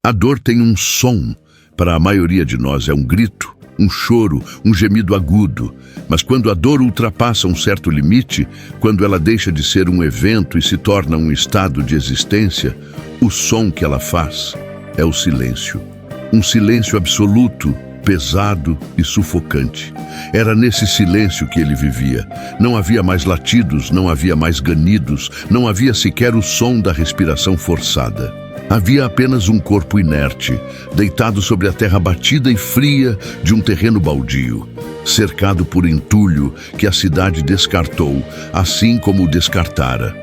A dor tem um som. Para a maioria de nós é um grito, um choro, um gemido agudo. Mas quando a dor ultrapassa um certo limite, quando ela deixa de ser um evento e se torna um estado de existência, o som que ela faz é o silêncio. Um silêncio absoluto, pesado e sufocante. Era nesse silêncio que ele vivia. Não havia mais latidos, não havia mais ganidos, não havia sequer o som da respiração forçada. Havia apenas um corpo inerte, deitado sobre a terra batida e fria de um terreno baldio, cercado por entulho que a cidade descartou, assim como o descartara.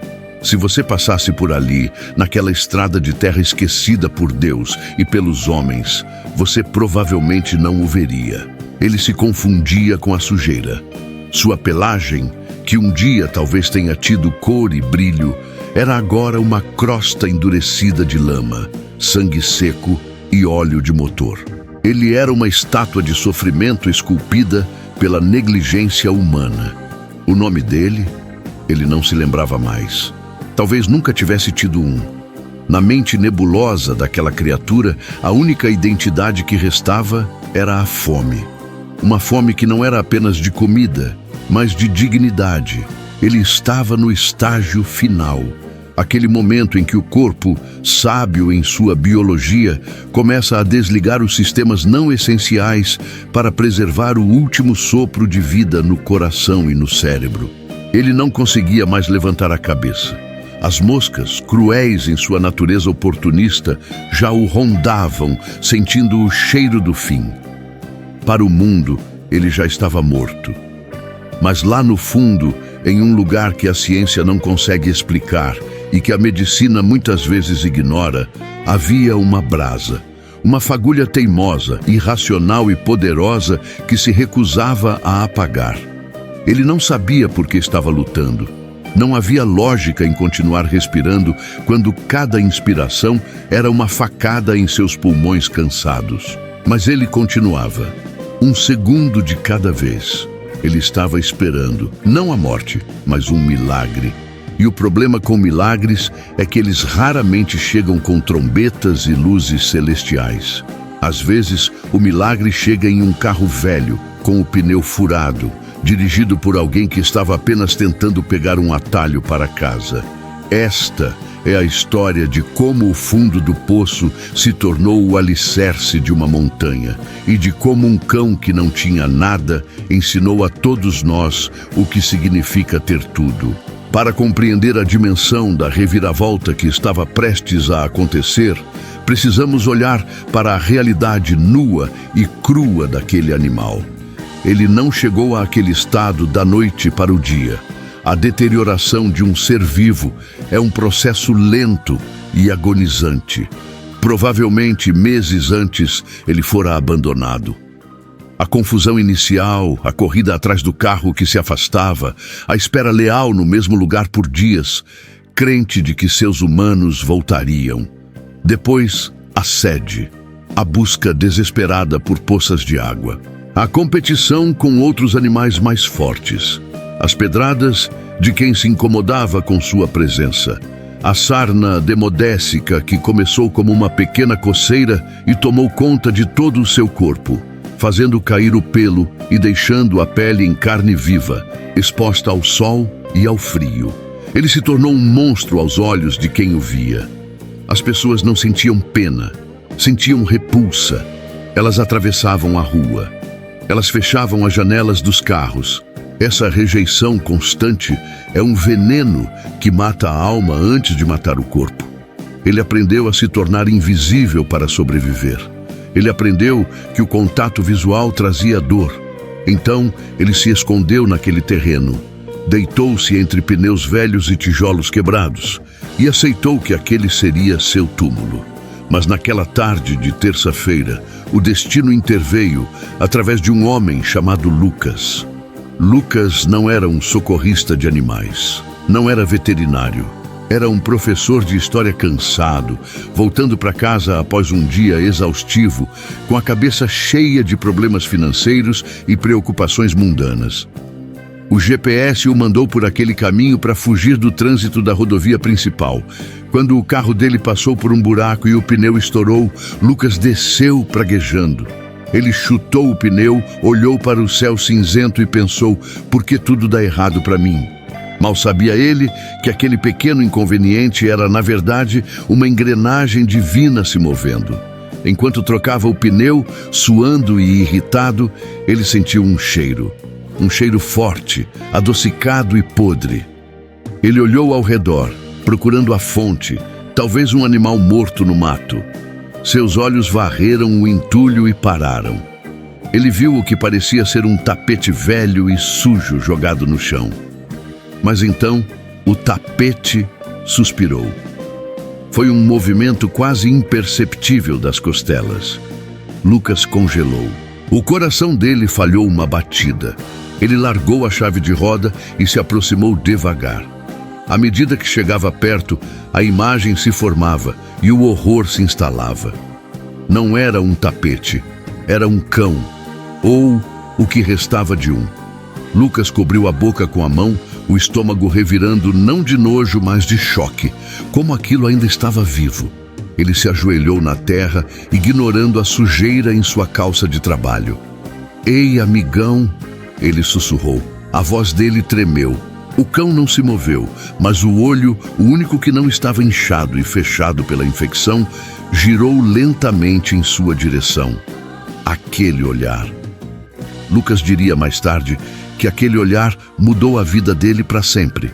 Se você passasse por ali, naquela estrada de terra esquecida por Deus e pelos homens, você provavelmente não o veria. Ele se confundia com a sujeira. Sua pelagem, que um dia talvez tenha tido cor e brilho, era agora uma crosta endurecida de lama, sangue seco e óleo de motor. Ele era uma estátua de sofrimento esculpida pela negligência humana. O nome dele, ele não se lembrava mais. Talvez nunca tivesse tido um. Na mente nebulosa daquela criatura, a única identidade que restava era a fome. Uma fome que não era apenas de comida, mas de dignidade. Ele estava no estágio final. Aquele momento em que o corpo, sábio em sua biologia, começa a desligar os sistemas não essenciais para preservar o último sopro de vida no coração e no cérebro. Ele não conseguia mais levantar a cabeça. As moscas, cruéis em sua natureza oportunista, já o rondavam, sentindo o cheiro do fim. Para o mundo, ele já estava morto. Mas lá no fundo, em um lugar que a ciência não consegue explicar e que a medicina muitas vezes ignora, havia uma brasa, uma fagulha teimosa, irracional e poderosa que se recusava a apagar. Ele não sabia por que estava lutando. Não havia lógica em continuar respirando quando cada inspiração era uma facada em seus pulmões cansados. Mas ele continuava, um segundo de cada vez. Ele estava esperando, não a morte, mas um milagre. E o problema com milagres é que eles raramente chegam com trombetas e luzes celestiais. Às vezes, o milagre chega em um carro velho, com o pneu furado, dirigido por alguém que estava apenas tentando pegar um atalho para casa. Esta é a história de como o fundo do poço se tornou o alicerce de uma montanha e de como um cão que não tinha nada ensinou a todos nós o que significa ter tudo. Para compreender a dimensão da reviravolta que estava prestes a acontecer, precisamos olhar para a realidade nua e crua daquele animal. Ele não chegou àquele estado da noite para o dia. A deterioração de um ser vivo é um processo lento e agonizante. Provavelmente, meses antes, ele fora abandonado. A confusão inicial, a corrida atrás do carro que se afastava, a espera leal no mesmo lugar por dias, crente de que seus humanos voltariam. Depois, a sede, a busca desesperada por poças de água. A competição com outros animais mais fortes. As pedradas de quem se incomodava com sua presença. A sarna demodécica que começou como uma pequena coceira e tomou conta de todo o seu corpo, fazendo cair o pelo e deixando a pele em carne viva, exposta ao sol e ao frio. Ele se tornou um monstro aos olhos de quem o via. As pessoas não sentiam pena, sentiam repulsa. Elas atravessavam a rua. Elas fechavam as janelas dos carros. Essa rejeição constante é um veneno que mata a alma antes de matar o corpo. Ele aprendeu a se tornar invisível para sobreviver. Ele aprendeu que o contato visual trazia dor. Então, ele se escondeu naquele terreno. Deitou-se entre pneus velhos e tijolos quebrados e aceitou que aquele seria seu túmulo. Mas naquela tarde de terça-feira, o destino interveio através de um homem chamado Lucas. Lucas não era um socorrista de animais, não era veterinário. Era um professor de história cansado, voltando para casa após um dia exaustivo, com a cabeça cheia de problemas financeiros e preocupações mundanas. O GPS o mandou por aquele caminho para fugir do trânsito da rodovia principal, Quando o carro dele passou por um buraco e o pneu estourou, Lucas desceu praguejando. Ele chutou o pneu, olhou para o céu cinzento e pensou: por que tudo dá errado para mim? Mal sabia ele que aquele pequeno inconveniente era, na verdade, uma engrenagem divina se movendo. Enquanto trocava o pneu, suando e irritado, ele sentiu um cheiro forte, adocicado e podre. Ele olhou ao redor, procurando a fonte, talvez um animal morto no mato. Seus olhos varreram o entulho e pararam. Ele viu o que parecia ser um tapete velho e sujo jogado no chão. Mas então, o tapete suspirou. Foi um movimento quase imperceptível das costelas. Lucas congelou. O coração dele falhou uma batida. Ele largou a chave de roda e se aproximou devagar. À medida que chegava perto, a imagem se formava e o horror se instalava. Não era um tapete, era um cão, ou o que restava de um. Lucas cobriu a boca com a mão, o estômago revirando não de nojo, mas de choque, como aquilo ainda estava vivo. Ele se ajoelhou na terra, ignorando a sujeira em sua calça de trabalho. "Ei, amigão", ele sussurrou. A voz dele tremeu. O cão não se moveu, mas o olho, o único que não estava inchado e fechado pela infecção, girou lentamente em sua direção. Aquele olhar. Lucas diria mais tarde que aquele olhar mudou a vida dele para sempre.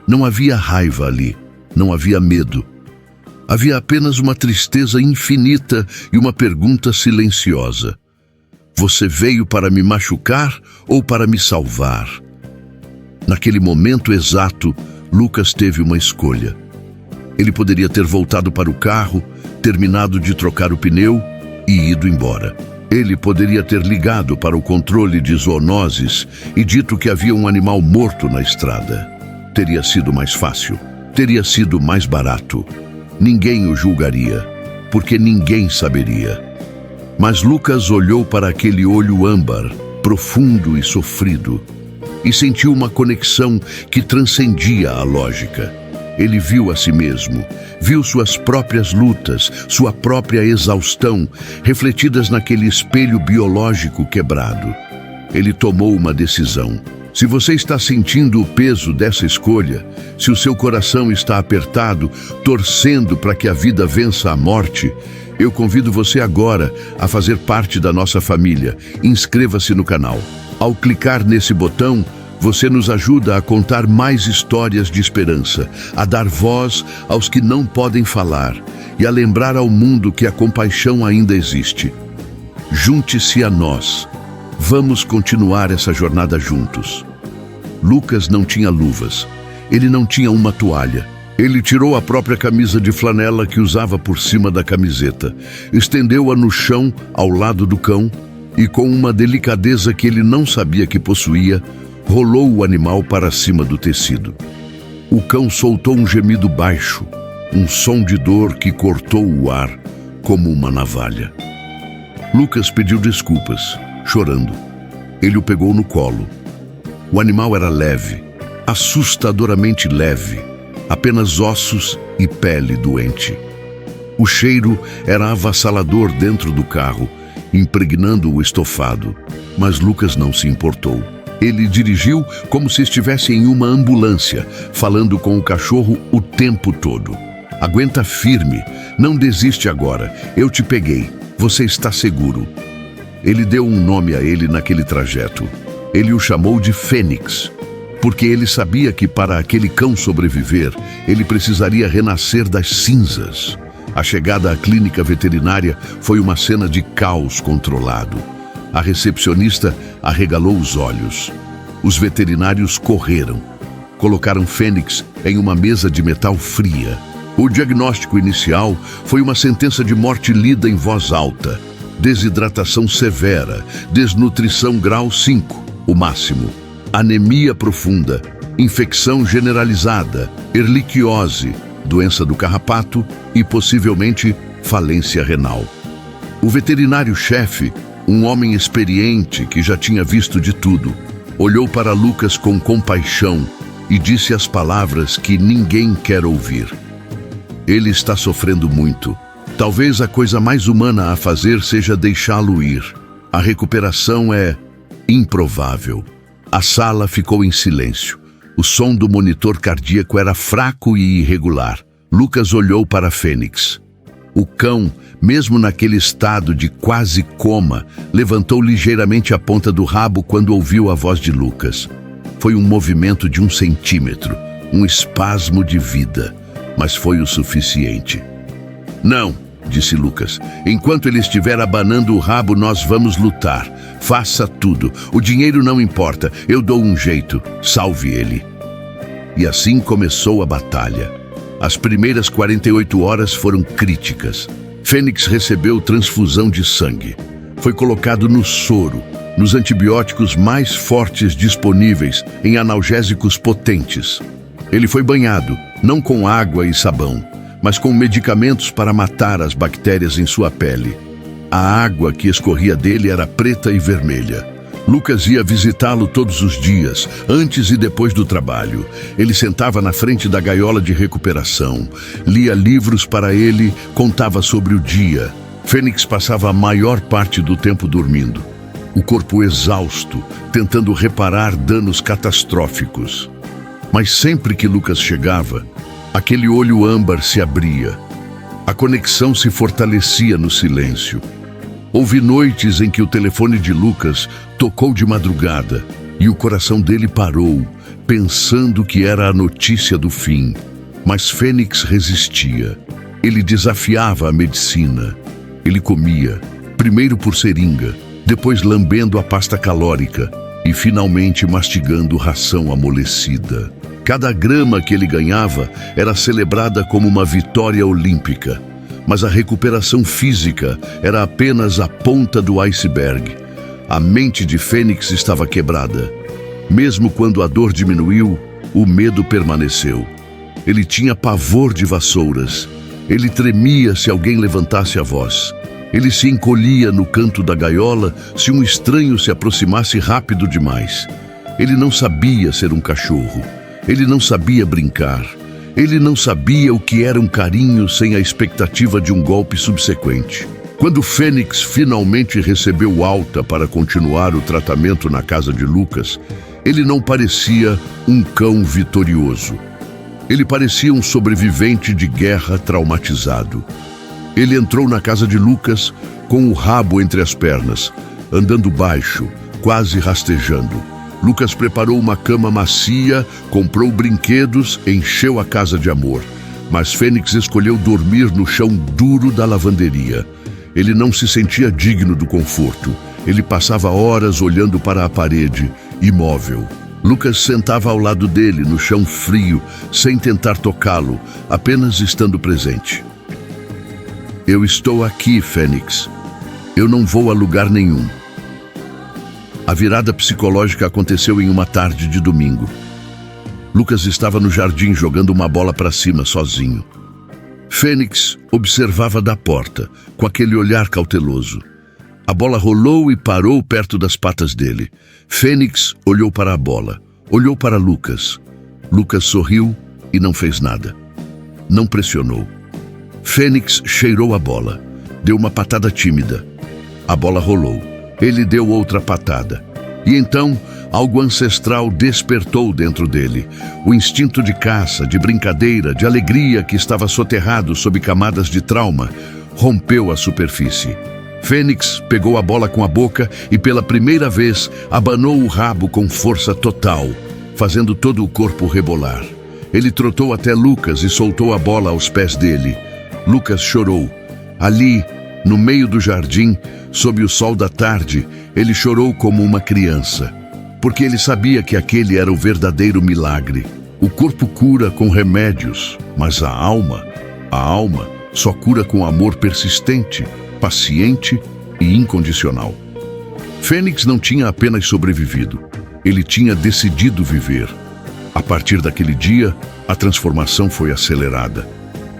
Não havia raiva ali, não havia medo. Havia apenas uma tristeza infinita e uma pergunta silenciosa: você veio para me machucar ou para me salvar? Naquele momento exato, Lucas teve uma escolha. Ele poderia ter voltado para o carro, terminado de trocar o pneu e ido embora. Ele poderia ter ligado para o controle de zoonoses e dito que havia um animal morto na estrada. Teria sido mais fácil, teria sido mais barato. Ninguém o julgaria, porque ninguém saberia. Mas Lucas olhou para aquele olho âmbar, profundo e sofrido, e sentiu uma conexão que transcendia a lógica. Ele viu a si mesmo, viu suas próprias lutas, sua própria exaustão, refletidas naquele espelho biológico quebrado. Ele tomou uma decisão. Se você está sentindo o peso dessa escolha, se o seu coração está apertado, torcendo para que a vida vença a morte, eu convido você agora a fazer parte da nossa família. Inscreva-se no canal. Ao clicar nesse botão, você nos ajuda a contar mais histórias de esperança, a dar voz aos que não podem falar e a lembrar ao mundo que a compaixão ainda existe. Junte-se a nós. Vamos continuar essa jornada juntos. Lucas não tinha luvas. Ele não tinha uma toalha. Ele tirou a própria camisa de flanela que usava por cima da camiseta, estendeu-a no chão ao lado do cão e, com uma delicadeza que ele não sabia que possuía, rolou o animal para cima do tecido. O cão soltou um gemido baixo, um som de dor que cortou o ar como uma navalha. Lucas pediu desculpas, chorando. Ele o pegou no colo. O animal era leve, assustadoramente leve, apenas ossos e pele doente. O cheiro era avassalador dentro do carro, impregnando o estofado, mas Lucas não se importou. Ele dirigiu como se estivesse em uma ambulância, falando com o cachorro o tempo todo. Aguenta firme, não desiste agora, eu te peguei, você está seguro. Ele deu um nome a ele naquele trajeto. Ele o chamou de Fênix, porque ele sabia que para aquele cão sobreviver, ele precisaria renascer das cinzas. A chegada à clínica veterinária foi uma cena de caos controlado. A recepcionista arregalou os olhos. Os veterinários correram. Colocaram Fênix em uma mesa de metal fria. O diagnóstico inicial foi uma sentença de morte lida em voz alta. Desidratação severa, desnutrição grau 5, o máximo. Anemia profunda, infecção generalizada, erliquiose, doença do carrapato e possivelmente falência renal. O veterinário-chefe, um homem experiente que já tinha visto de tudo, olhou para Lucas com compaixão e disse as palavras que ninguém quer ouvir. Ele está sofrendo muito. Talvez a coisa mais humana a fazer seja deixá-lo ir. A recuperação é improvável. A sala ficou em silêncio. O som do monitor cardíaco era fraco e irregular. Lucas olhou para Fênix. O cão, mesmo naquele estado de quase coma, levantou ligeiramente a ponta do rabo quando ouviu a voz de Lucas. Foi um movimento de 1 centímetro, um espasmo de vida, mas foi o suficiente. Não, disse Lucas. Enquanto ele estiver abanando o rabo, nós vamos lutar. Faça tudo. O dinheiro não importa. Eu dou um jeito. Salve ele. E assim começou a batalha. As primeiras 48 horas foram críticas. Fênix recebeu transfusão de sangue. Foi colocado no soro, nos antibióticos mais fortes disponíveis, em analgésicos potentes. Ele foi banhado, não com água e sabão, mas com medicamentos para matar as bactérias em sua pele. A água que escorria dele era preta e vermelha. Lucas ia visitá-lo todos os dias, antes e depois do trabalho. Ele sentava na frente da gaiola de recuperação, lia livros para ele, contava sobre o dia. Fênix passava a maior parte do tempo dormindo, o corpo exausto, tentando reparar danos catastróficos. Mas sempre que Lucas chegava, aquele olho âmbar se abria. A conexão se fortalecia no silêncio. Houve noites em que o telefone de Lucas tocou de madrugada e o coração dele parou, pensando que era a notícia do fim. Mas Fênix resistia. Ele desafiava a medicina. Ele comia, primeiro por seringa, depois lambendo a pasta calórica e finalmente mastigando ração amolecida. Cada grama que ele ganhava era celebrada como uma vitória olímpica. Mas a recuperação física era apenas a ponta do iceberg. A mente de Fênix estava quebrada. Mesmo quando a dor diminuiu, o medo permaneceu. Ele tinha pavor de vassouras. Ele tremia se alguém levantasse a voz. Ele se encolhia no canto da gaiola se um estranho se aproximasse rápido demais. Ele não sabia ser um cachorro. Ele não sabia brincar. Ele não sabia o que era um carinho sem a expectativa de um golpe subsequente. Quando Fênix finalmente recebeu alta para continuar o tratamento na casa de Lucas, ele não parecia um cão vitorioso. Ele parecia um sobrevivente de guerra traumatizado. Ele entrou na casa de Lucas com o rabo entre as pernas, andando baixo, quase rastejando. Lucas preparou uma cama macia, comprou brinquedos, encheu a casa de amor. Mas Fênix escolheu dormir no chão duro da lavanderia. Ele não se sentia digno do conforto. Ele passava horas olhando para a parede, imóvel. Lucas sentava ao lado dele, no chão frio, sem tentar tocá-lo, apenas estando presente. Eu estou aqui, Fênix. Eu não vou a lugar nenhum. A virada psicológica aconteceu em uma tarde de domingo. Lucas estava no jardim jogando uma bola para cima sozinho. Fênix observava da porta, com aquele olhar cauteloso. A bola rolou e parou perto das patas dele. Fênix olhou para a bola, olhou para Lucas. Lucas sorriu e não fez nada. Não pressionou. Fênix cheirou a bola, deu uma patada tímida. A bola rolou. Ele deu outra patada. E então, algo ancestral despertou dentro dele. O instinto de caça, de brincadeira, de alegria que estava soterrado sob camadas de trauma, rompeu a superfície. Fênix pegou a bola com a boca e pela primeira vez abanou o rabo com força total, fazendo todo o corpo rebolar. Ele trotou até Lucas e soltou a bola aos pés dele. Lucas chorou. Ali, no meio do jardim, sob o sol da tarde, ele chorou como uma criança, porque ele sabia que aquele era o verdadeiro milagre. O corpo cura com remédios, mas a alma só cura com amor persistente, paciente e incondicional. Fênix não tinha apenas sobrevivido, ele tinha decidido viver. A partir daquele dia, a transformação foi acelerada.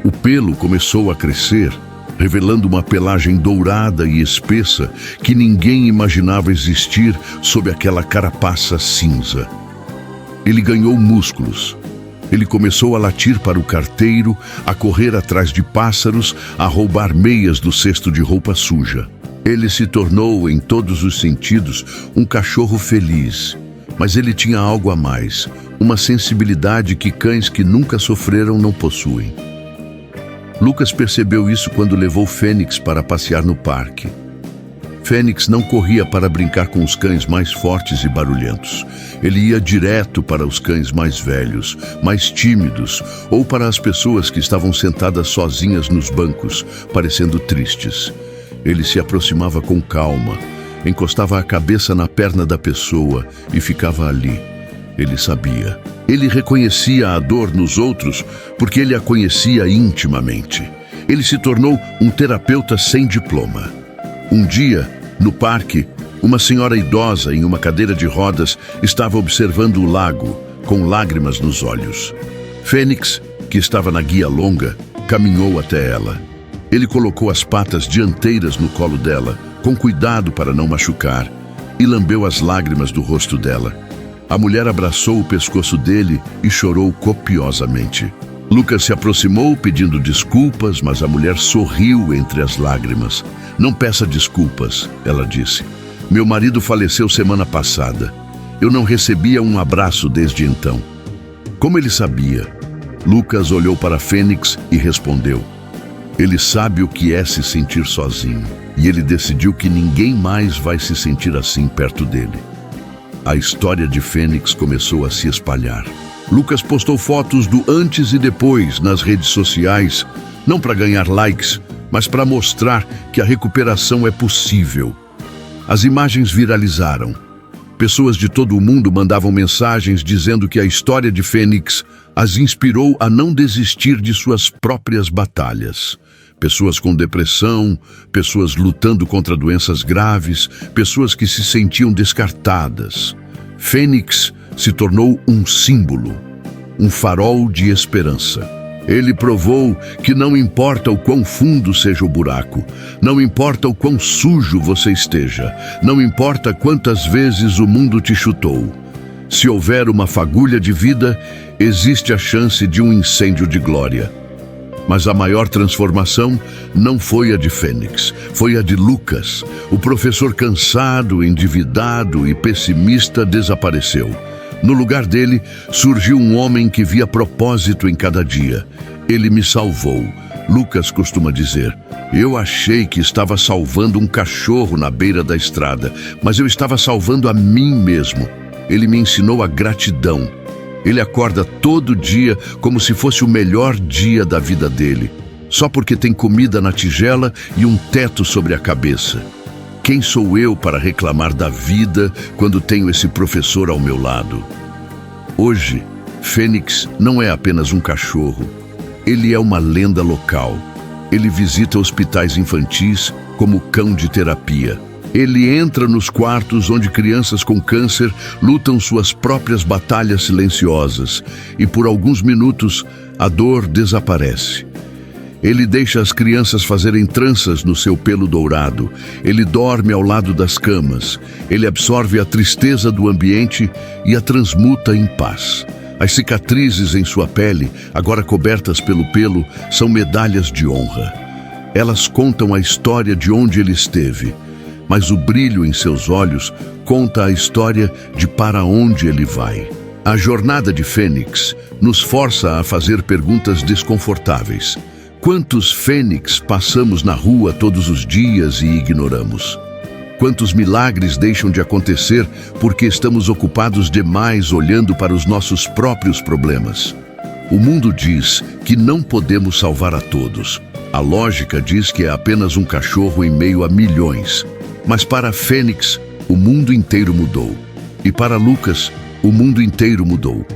O pelo começou a crescer, revelando uma pelagem dourada e espessa que ninguém imaginava existir sob aquela carapaça cinza. Ele ganhou músculos. Ele começou a latir para o carteiro, a correr atrás de pássaros, a roubar meias do cesto de roupa suja. Ele se tornou, em todos os sentidos, um cachorro feliz. Mas ele tinha algo a mais, uma sensibilidade que cães que nunca sofreram não possuem. Lucas percebeu isso quando levou Fênix para passear no parque. Fênix não corria para brincar com os cães mais fortes e barulhentos. Ele ia direto para os cães mais velhos, mais tímidos, ou para as pessoas que estavam sentadas sozinhas nos bancos, parecendo tristes. Ele se aproximava com calma, encostava a cabeça na perna da pessoa e ficava ali. Ele sabia. Ele reconhecia a dor nos outros porque ele a conhecia intimamente. Ele se tornou um terapeuta sem diploma. Um dia, no parque, uma senhora idosa em uma cadeira de rodas estava observando o lago, com lágrimas nos olhos. Fênix, que estava na guia longa, caminhou até ela. Ele colocou as patas dianteiras no colo dela, com cuidado para não machucar, e lambeu as lágrimas do rosto dela. A mulher abraçou o pescoço dele e chorou copiosamente. Lucas se aproximou pedindo desculpas, mas a mulher sorriu entre as lágrimas. "Não peça desculpas", ela disse. "Meu marido faleceu semana passada. Eu não recebia um abraço desde então." Como ele sabia? Lucas olhou para Fênix e respondeu: "Ele sabe o que é se sentir sozinho, e ele decidiu que ninguém mais vai se sentir assim perto dele." A história de Fênix começou a se espalhar. Lucas postou fotos do antes e depois nas redes sociais, não para ganhar likes, mas para mostrar que a recuperação é possível. As imagens viralizaram. Pessoas de todo o mundo mandavam mensagens dizendo que a história de Fênix as inspirou a não desistir de suas próprias batalhas. Pessoas com depressão, pessoas lutando contra doenças graves, pessoas que se sentiam descartadas. Fênix se tornou um símbolo, um farol de esperança. Ele provou que não importa o quão fundo seja o buraco, não importa o quão sujo você esteja, não importa quantas vezes o mundo te chutou. Se houver uma fagulha de vida, existe a chance de um incêndio de glória. Mas a maior transformação não foi a de Fênix, foi a de Lucas. O professor cansado, endividado e pessimista desapareceu. No lugar dele, surgiu um homem que via propósito em cada dia. "Ele me salvou", Lucas costuma dizer. "Eu achei que estava salvando um cachorro na beira da estrada, mas eu estava salvando a mim mesmo." Ele me ensinou a gratidão. Ele acorda todo dia como se fosse o melhor dia da vida dele, só porque tem comida na tigela e um teto sobre a cabeça. Quem sou eu para reclamar da vida quando tenho esse professor ao meu lado? Hoje, Fênix não é apenas um cachorro. Ele é uma lenda local. Ele visita hospitais infantis como cão de terapia. Ele entra nos quartos onde crianças com câncer lutam suas próprias batalhas silenciosas e por alguns minutos a dor desaparece. Ele deixa as crianças fazerem tranças no seu pelo dourado. Ele dorme ao lado das camas. Ele absorve a tristeza do ambiente e a transmuta em paz. As cicatrizes em sua pele, agora cobertas pelo pelo, são medalhas de honra. Elas contam a história de onde ele esteve, mas o brilho em seus olhos conta a história de para onde ele vai. A jornada de Fênix nos força a fazer perguntas desconfortáveis. Quantos Fênix passamos na rua todos os dias e ignoramos? Quantos milagres deixam de acontecer porque estamos ocupados demais olhando para os nossos próprios problemas? O mundo diz que não podemos salvar a todos. A lógica diz que é apenas um cachorro em meio a milhões. Mas para Fênix, o mundo inteiro mudou. E para Lucas, o mundo inteiro mudou.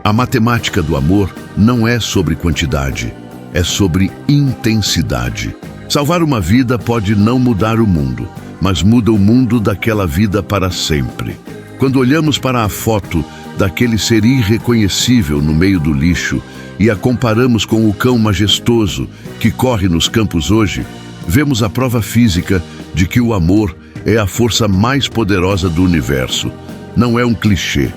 A matemática do amor não é sobre quantidade, é sobre intensidade. Salvar uma vida pode não mudar o mundo, mas muda o mundo daquela vida para sempre. Quando olhamos para a foto daquele ser irreconhecível no meio do lixo e a comparamos com o cão majestoso que corre nos campos hoje, vemos a prova física de que o amor é a força mais poderosa do universo. Não é um clichê,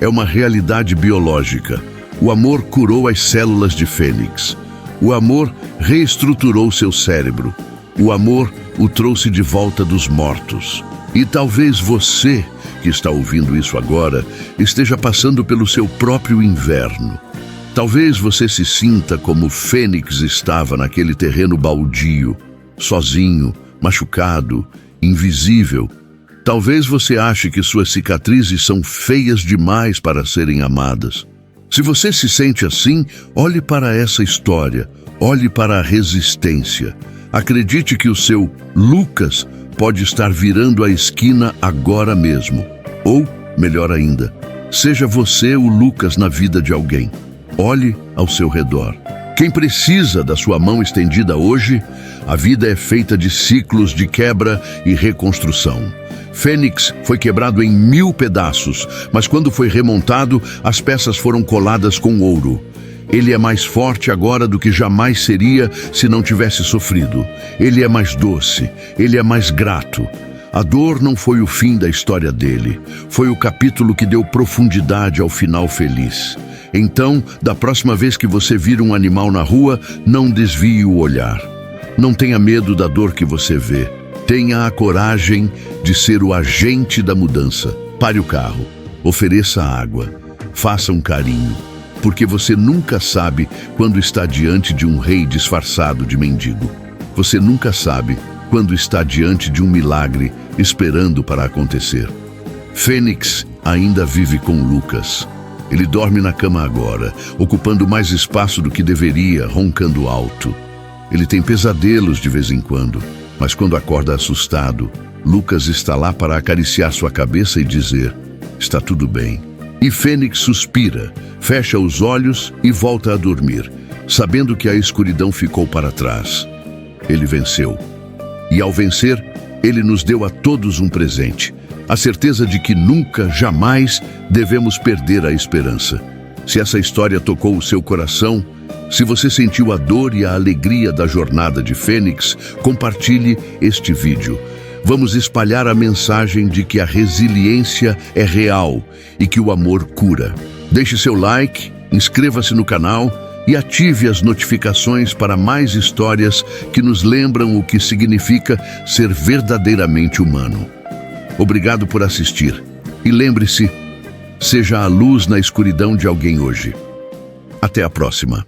é uma realidade biológica. O amor curou as células de Fênix. O amor reestruturou seu cérebro. O amor o trouxe de volta dos mortos. E talvez você, que está ouvindo isso agora, esteja passando pelo seu próprio inverno. Talvez você se sinta como Fênix estava naquele terreno baldio, sozinho, machucado, invisível. Talvez você ache que suas cicatrizes são feias demais para serem amadas. Se você se sente assim, olhe para essa história, olhe para a resistência. Acredite que o seu Lucas pode estar virando a esquina agora mesmo. Ou, melhor ainda, seja você o Lucas na vida de alguém. Olhe ao seu redor. Quem precisa da sua mão estendida hoje? A vida é feita de ciclos de quebra e reconstrução. Fênix foi quebrado em 1000 pedaços, mas quando foi remontado, as peças foram coladas com ouro. Ele é mais forte agora do que jamais seria se não tivesse sofrido. Ele é mais doce, ele é mais grato. A dor não foi o fim da história dele, foi o capítulo que deu profundidade ao final feliz. Então, da próxima vez que você vir um animal na rua, não desvie o olhar. Não tenha medo da dor que você vê. Tenha a coragem de ser o agente da mudança. Pare o carro, ofereça água, faça um carinho, porque você nunca sabe quando está diante de um rei disfarçado de mendigo. Você nunca sabe quando está diante de um milagre esperando para acontecer. Fênix ainda vive com Lucas. Ele dorme na cama agora, ocupando mais espaço do que deveria, roncando alto. Ele tem pesadelos de vez em quando, mas quando acorda assustado, Lucas está lá para acariciar sua cabeça e dizer: está tudo bem. E Fênix suspira, fecha os olhos e volta a dormir, sabendo que a escuridão ficou para trás. Ele venceu. E ao vencer, ele nos deu a todos um presente: a certeza de que nunca, jamais devemos perder a esperança. Se essa história tocou o seu coração, se você sentiu a dor e a alegria da jornada de Fênix, compartilhe este vídeo. Vamos espalhar a mensagem de que a resiliência é real e que o amor cura. Deixe seu like, inscreva-se no canal e ative as notificações para mais histórias que nos lembram o que significa ser verdadeiramente humano. Obrigado por assistir. E lembre-se, seja a luz na escuridão de alguém hoje. Até a próxima.